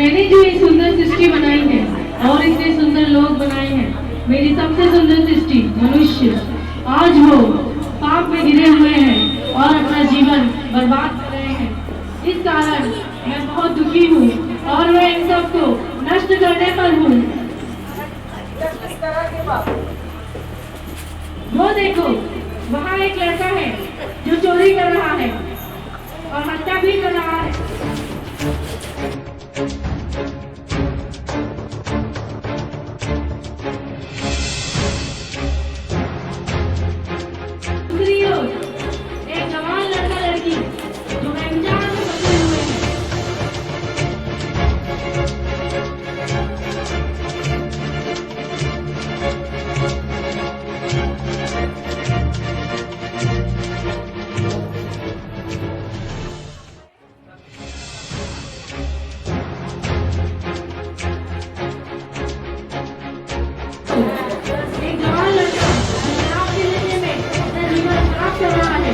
मैंने जो ये सुंदर सृष्टि बनाई है और इतने सुंदर लोग बनाए हैं, मेरी सबसे सुंदर सृष्टि मनुष्य आज वो पाप में गिरे हुए हैं और अपना जीवन बर्बाद कर रहे हैं। इस कारण मैं बहुत दुखी हूँ और मैं इन सबको नष्ट करने पर हूँ। वो देखो, वहाँ एक लड़का है जो चोरी कर रहा है और हत्या भी कर रहा है। दूसरी ओर एक जवान लड़का लड़की जो व्यभिचार में फंसे हुए हैं। एक जवान लड़का शराब के नशे में अपना जीवन खराब कर रहा है।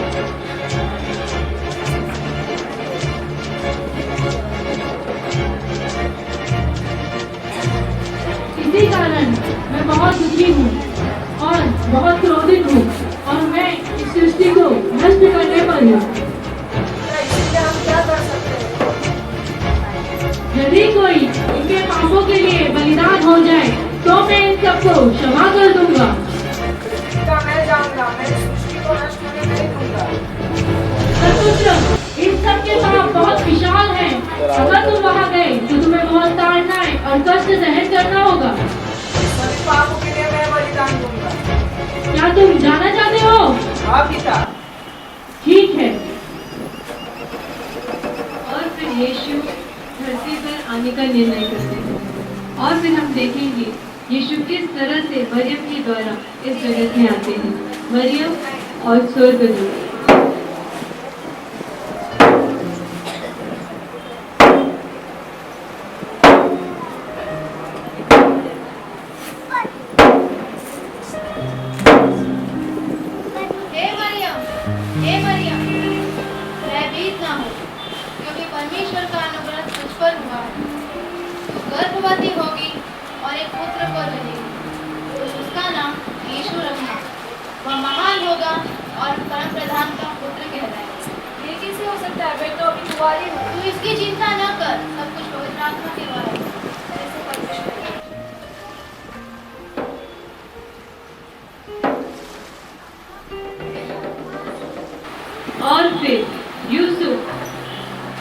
इसी कारण मैं बहुत दुखी हूँ और बहुत क्रोधित हूँ और मैं इस सृष्टि को नष्ट करने पर हूँ। यदि कोई इनके पापों के लिए बलिदान हो जाए तो मैं इन सबको क्षमा कर दूंगा। मैं जाऊंगा, मैं इस सृष्टि को नष्ट होने नहीं दूंगा। सतपुत्र, इन सब के पाप बहुत विशाल हैं। अगर तुम वहाँ गए तो तुम्हें बहुत ताड़नाएं और कष्ट सहन करना होगा। सभी पापों के लिए मैं बलिदान दूंगा। क्या तुम जाना चाहते हो? हाँ पिता। ठीक है। और फिर यीशु धरती पर आने का निर्णय करते हैं और फिर हम देखेंगे यीशु किस तरह से मरियम के द्वारा इस जगत में आते हैं। मरियम और स्वर्गदूत। हे मरियम, भयभीत ना हो, क्योंकि परमेश्वर का अनुग्रह तुझ पर हुआ है। तू गर्भवती होगी और एक पुत्र को जनेगी, तो उसका नाम यीशु रखना। वह महान होगा और परम प्रधान का पुत्र कहलाएगा। ये कैसे हो सकता है? मैं तो अभी कुंवारी हूँ। तू इसकी चिंता न कर, सब कुछ पवित्र आत्मा के द्वारा होगा। ऐसे परमेश्वर और फिर यूसुफ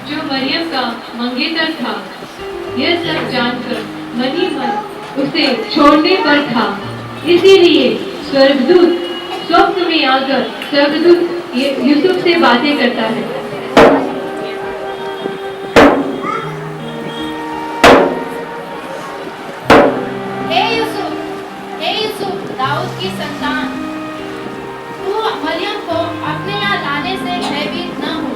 जो मरियम का मंगेतर था, यह सब जानकर मन ही मन उसे छोड़ने पर था। इसीलिए स्वर्गदूत स्वप्न में आकर स्वर्गदूत यूसुफ से बातें करता है। हे यूसुफ, दाऊद की संतान, तू मरियम को अपने यहाँ लाने से भयभीत न हो,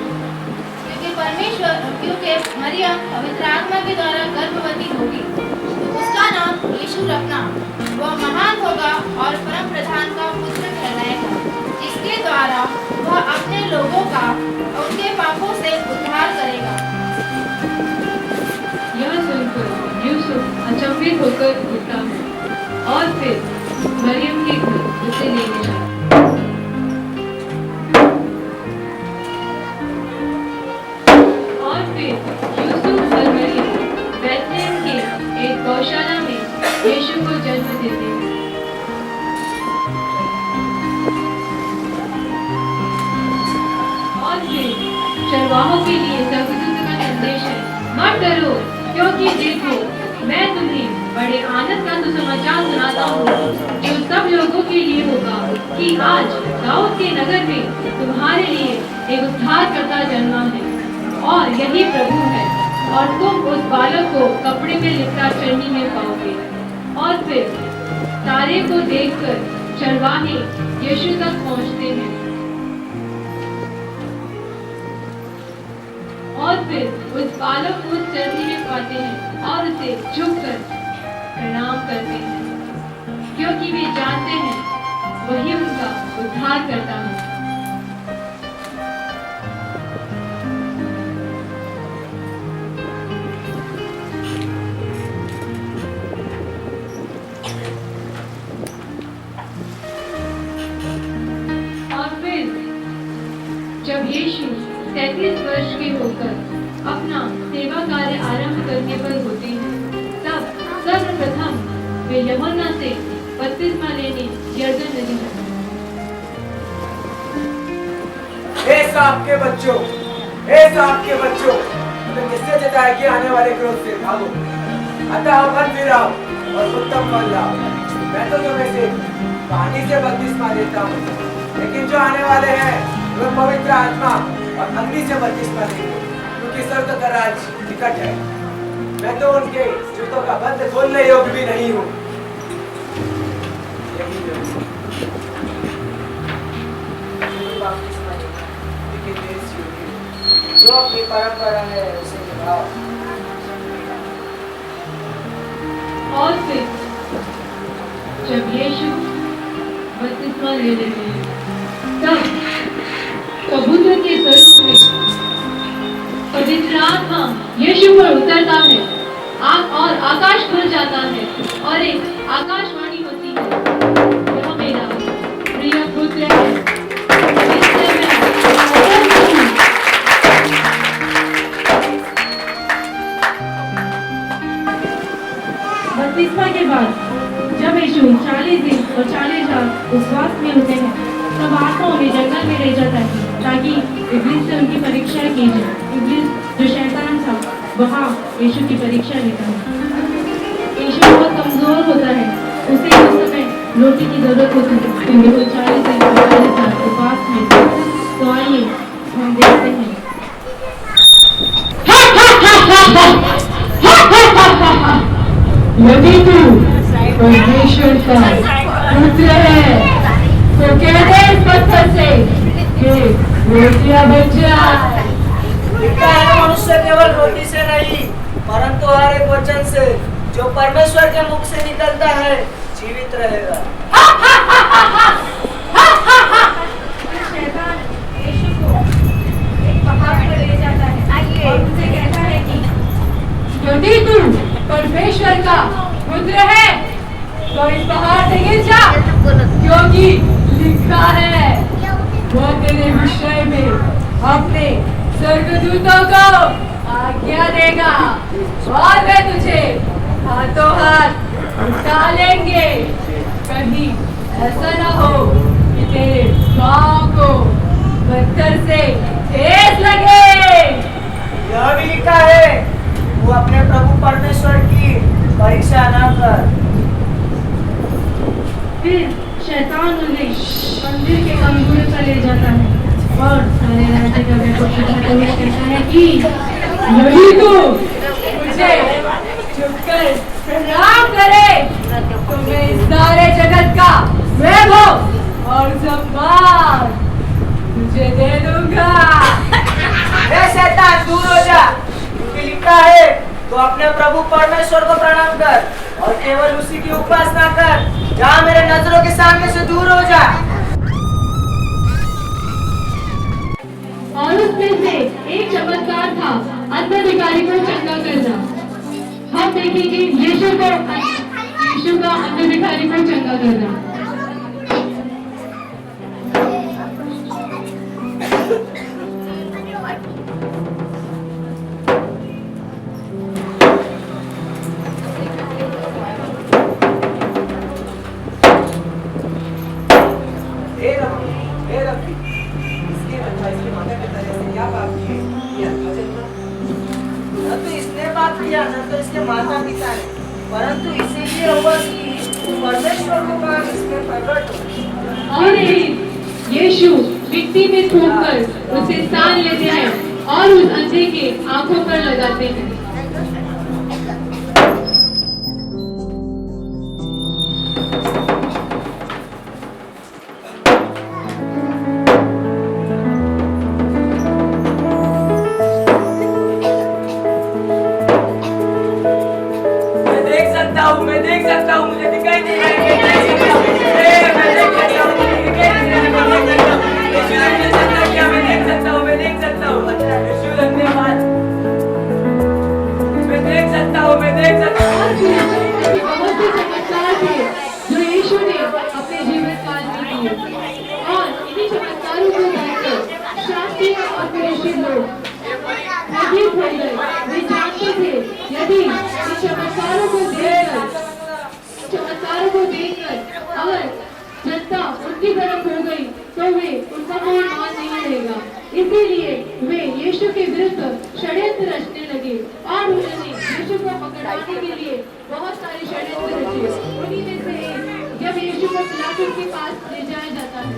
क्योंकि मरियम पवित्र आत्मा के द्वारा गर्भवती होगी, तो उसका नाम यीशु रखना। वह महान होगा और परम प्रधान का पुत्र कहलाएगा, जिसके द्वारा वह अपने लोगों का उनके पापों से उद्धार करेगा। यह सुनकर यूसुफ अचंभित होकर उठता है और फिर मरियम के घर उसे लेने जाता है। और फिर यूसुफ और मरियम बैतलहम के एक गौशाला में यीशु को जन्म देते हैं। और फिर चरवाहों के लिए स्वर्गदूत का निर्देश है, मत डरो, क्योंकि देखो मैं तुम्हें बड़े आनंद का सुसमाचार सुनाता हूँ, जो सब लोगों के लिए होगा कि आज दाऊद के नगर में तुम्हारे लिए एक उद्धारकर्ता जन्मा है और यही प्रभु है। और तुम उस बालक को कपड़े में लिपटा चरनी में पाओगे। और फिर तारे को देखकर चरवाहे यीशु तक पहुँचते हैं और फिर उस बालक को चरनी में पाते हैं और उसे झुककर प्रणाम करते हैं, क्योंकि वे जानते हैं वही उनका उद्धार करता है। जब यीशु 33 वर्ष के होकर अपना सेवा कार्य आरंभ करने पर होते हैं, तब सर्वप्रथम वे यूहन्ना से बपतिस्मा लेने यरदन नदी जाते हैं। हे सांप के बच्चों, हे सांप के बच्चों, तुम्हें किससे जताया कि आने वाले क्रोध से भागो, अतः मन फिराओ और उत्तम फल लाओ। मैं तो तुम्हें से पानी से बपतिस्मा देता हूँ, लेकिन जो आने वाले हैं वे पवित्र आत्मा और अग्नि से बपतिस्मा देंगे, क्योंकि स्वर्ग का राज निकट है। मैं तो उनके जूतों का बंद खोलने योग्य भी नहीं हूँ। जो अपनी परंपरा है उसे निभाओ। और फिर जब यीशु बपतिस्मा ले लेते हैं, तब कबूतर के स्वरूप में पवित्र आत्मा यीशु पर उतरता है और आकाश खुल जाता है और एक आकाशवाणी होती है, यह मेरा प्रिय पुत्र है, इससे मैं आनंद हूँ। बपतिस्मा के बाद जब यीशु 40 दिन और 40 रात उपवास में होते हैं, तब आत्मा उन्हें जंगल में ले जाता है ताकि इब्लीस से उनकी परीक्षा की जाए। इब्लीस जो शैतान था वहाँ यीशु की परीक्षा लेता है। यीशु बहुत कमजोर होता है, उसे उस समय रोटी की जरूरत होती है, क्योंकि वो 40 दिन और 40 रात उपवास में थे। तो आइए हम देखते हैं। यदि तू परमेश्वर का पुत्र है तो कह दे इस पत्थर से कि रोटियां बन जाए। लिखा है, मनुष्य केवल रोटी से नहीं परंतु हर एक वचन से जो परमेश्वर के मुख से निकलता है जीवित रहेगा। शैतान यीशु को एक पहाड़ पर ले जाता है और उनसे कहता है कि यदि तू परमेश्वर का पुत्र है तो इस पहाड़ से गिर जा, क्योंकि लिखा है वो तेरे विषय में अपने स्वर्गदूतों को आज्ञा देगा और वे तुझे हाथों हाथ उठा लेंगे। कहीं ऐसा ना हो कि तेरे पाँव को पत्थर से ठेस लगे। यह भी लिखा है, वो अपने प्रभु परमेश्वर की परीक्षा न कर। फिर शैतान उन्हें मंदिर के अंगूर पर ले जाता है और सारे राज्य का व्यापक दिखाते हुए कहता है कि यही तो मुझे झुककर प्रणाम करे तो मैं इस सारे जगत का वैभव और सम्मान तुझे दे दूंगा। हे शैतान दूर हो जा, क्योंकि लिखा है तो अपने प्रभु परमेश्वर को प्रणाम कर और केवल उसी की उपासना कर। जा मेरे नजरों के सामने से दूर हो जा। और उसमें से एक चमत्कार था अंध भिखारी को चंगा करना। हम देखेंगे यीशु का अंध भिखारी को चंगा करना। हे रब्बी, इसके माता पिता ने क्या पाप किए? ये अच्छा जन्मा। न तो इसने पाप किया न तो इसके माता पिता ने, परंतु इसीलिए हुआ कि परमेश्वर को काम इसमें प्रकट हो। और यीशु मिट्टी में थूककर उसे सान लेते हैं और उस अंधे के आंखों पर लगाते हैं। मैं देख सकता हूँ, मुझे दिखाई दे रहा है। मैं देख सकता हूँ, मुझे दिखाई दे रहा है। मैं देख सकता हूँ। यीशु धन्यवाद। लोग भयभीत हो गए। वे जानते थे यदि इन चमत्कारों को देखकर अगर जनता उनकी तरफ हो गई तो उनका कोई मान नहीं रहेगा। इसीलिए वे यीशु के विरुद्ध षड्यंत्र रचने लगे और उन्होंने यीशु को पकड़वाने के लिए बहुत सारे षड्यंत्र रचे। उन्हीं में से एक जब यीशु को पिलातुस के पास ले जाया जाता है,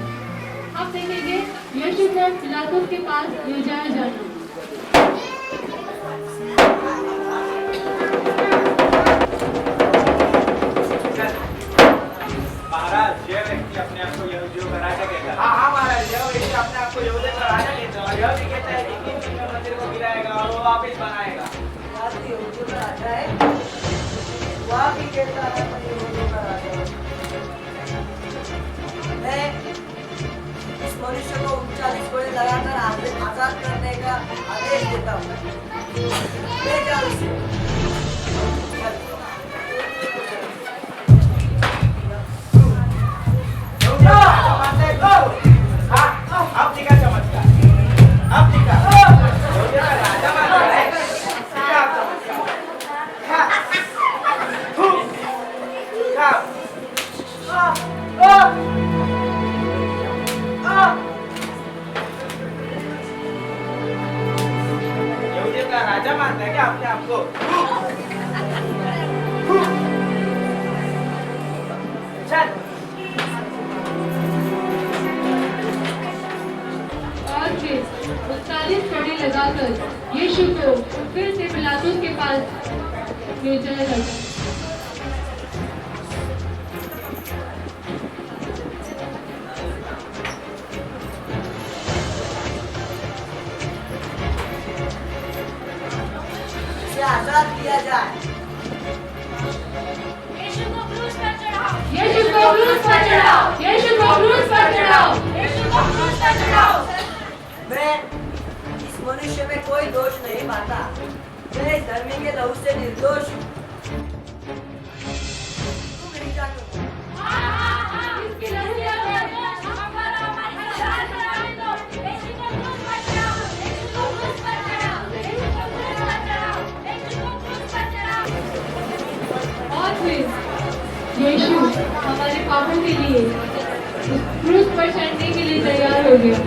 हम देखेंगे यीशु को पिलातुस के पास ले जाया जाना। महाराज, यह व्यक्ति अपने आप को यहूदियों का राजा कहता है। हाँ महाराज, यह व्यक्ति अपने आप को यहूदियों का राजा कहता है और यह भी कहता है कि 3 दिन में मंदिर को गिराएगा और वो वापस बनाएगा। यहूदियों का राजा है, वह भी कहता है मैं यहूदियों का राजा हूँ। मैं इस मनुष्य को 39 कोड़े लगाकर आजाद करने का आदेश देता हूँ। ले जाओ इसे। अब दिखा चमत्कार, अब दिखा। यहूदियों का राजा बन रहा है। दिखा चमत्कार। यहूदियों का राजा मानता है क्या अपने आप को? चल। और फिर 39 कड़ी लगाकर यीशु को फिर से पिलातुस के पास ले जाया जाता। इसे आजाद किया जाए। यीशु को क्रूस पर चढ़ाओ। यीशु को क्रूस पर चढ़ाओ। यीशु को क्रूस पर चढ़ाओ। यीशु को क्रूस पर चढ़ाओ। मैं इस मनुष्य में कोई दोष नहीं पाता। मैं इस धर्मी के लहू से निर्दोष हूँ। तुम नहीं जानते। इसके लहू से और फिर यीशु हमारे पापों के लिए उस क्रूस पर चढ़ने के लिए तैयार हो गया।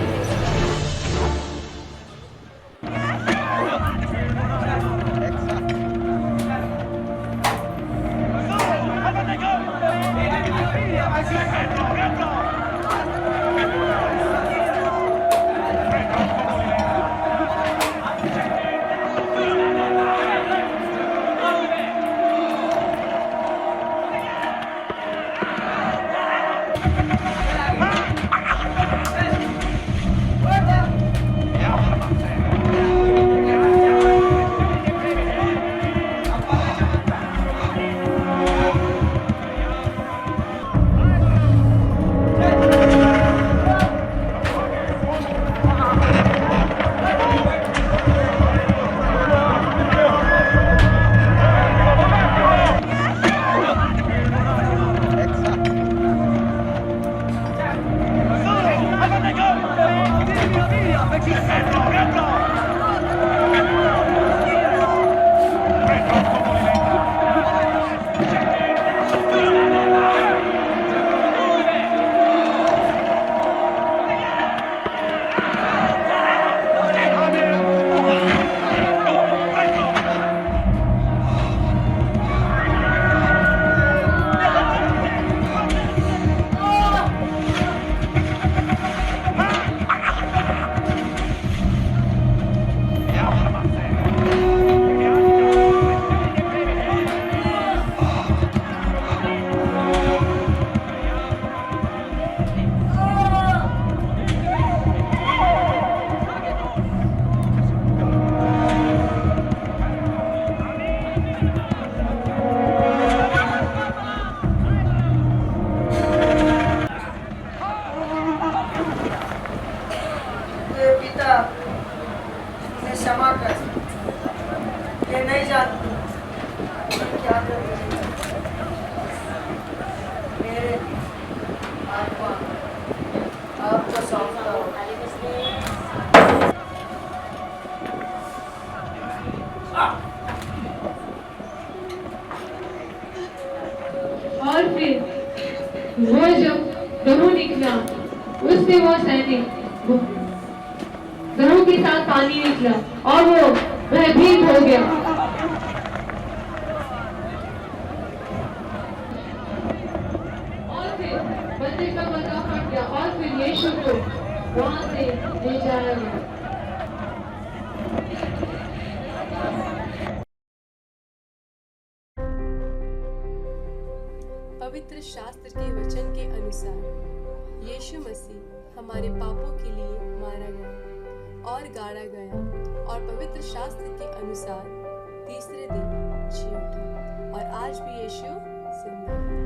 सैनिक घरों के साथ पानी निकला और वो भयभीत हो गया। और फिर मंदिर का पर्दा फट गया और फिर यीशु को वहां से ले जाया गया। पवित्र शास्त्र के वचन के अनुसार यीशु मसीह हमारे पापों के लिए मारा गया और गाड़ा गया और पवित्र शास्त्र के अनुसार तीसरे दिन जी उठा और आज भी यीशु जिंदा है।